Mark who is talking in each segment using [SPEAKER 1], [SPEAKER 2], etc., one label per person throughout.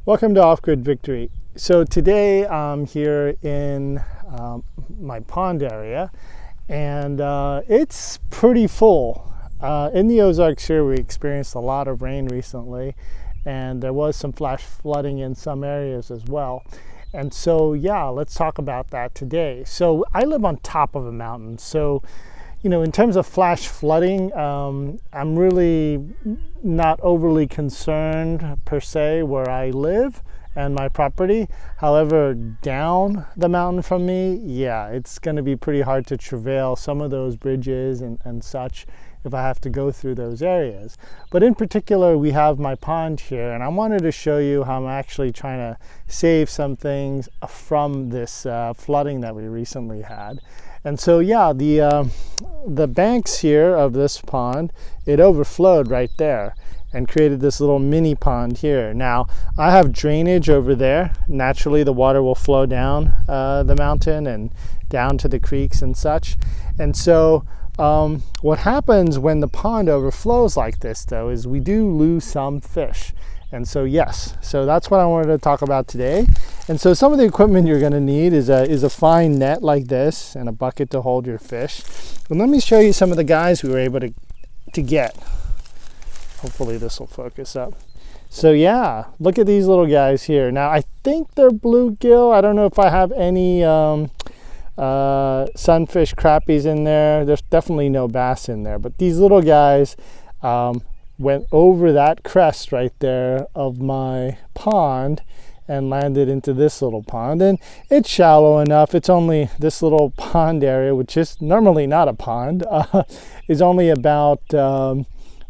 [SPEAKER 1] Welcome to Off-Grid Victory. So today I'm here in my pond area, and it's pretty full. In the Ozarks here, we experienced a lot of rain recently, and there was some flash flooding in some areas as well. And so, yeah, let's talk about that today. So I live on top of a mountain, so in terms of flash flooding, I'm really not overly concerned per se where I live and my property. However, down the mountain from me, yeah, it's going to be pretty hard to travail some of those bridges and such if I have to go through those areas. But in particular, we have my pond here, and I wanted to show you how I'm actually trying to save some things from this flooding that we recently had. And so, yeah, the banks here of this pond, it overflowed right there and created this little mini pond here. Now, I have drainage over there. Naturally, the water will flow down the mountain and down to the creeks and such. And so, what happens when the pond overflows like this, though, is we do lose some fish. And so, yes, so that's what I wanted to talk about today. And so some of the equipment you're going to need is a fine net like this and a bucket to hold your fish. And let me show you some of the guys we were able to get. Hopefully this will focus up. So yeah, look at these little guys here. Now I think they're bluegill. I don't know if I have any sunfish, crappies in there. There's definitely no bass in there. But these little guys went over that crest right there of my pond and landed into this little pond. And it's shallow enough. It's only this little pond area, which is normally not a pond, is only about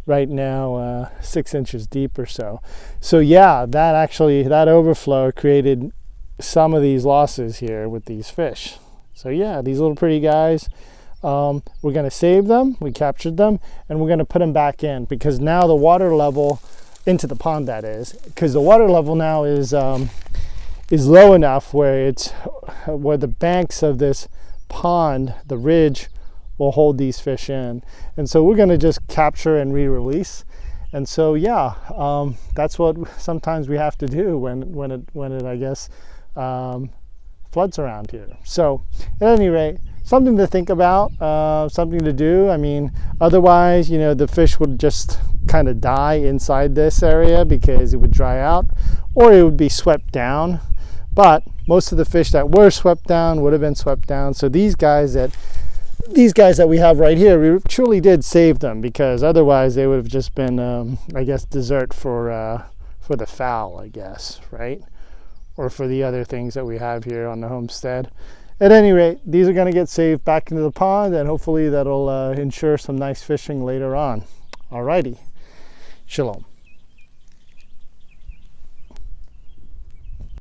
[SPEAKER 1] right now 6 inches deep or so. So yeah, that overflow created some of these losses here with these fish. So yeah, these little pretty guys, we're going to save them. We captured them, and we're going to put them back in, because now the water level into the pond, that is, because the water level now is low enough where the banks of this pond, the ridge, will hold these fish in. And so we're going to just capture and re-release. And so yeah, that's what sometimes we have to do when it I guess floods around here. So at any rate, something to think about, something to do. I mean, otherwise, the fish would just kind of die inside this area because it would dry out, or it would be swept down. But most of the fish that were swept down would have been swept down. So these guys that we have right here, we truly did save them, because otherwise they would have just been, I guess, dessert for the fowl, I guess, right? Or for the other things that we have here on the homestead. At any rate, these are going to get saved back into the pond, and hopefully that'll ensure some nice fishing later on. Alrighty, shalom.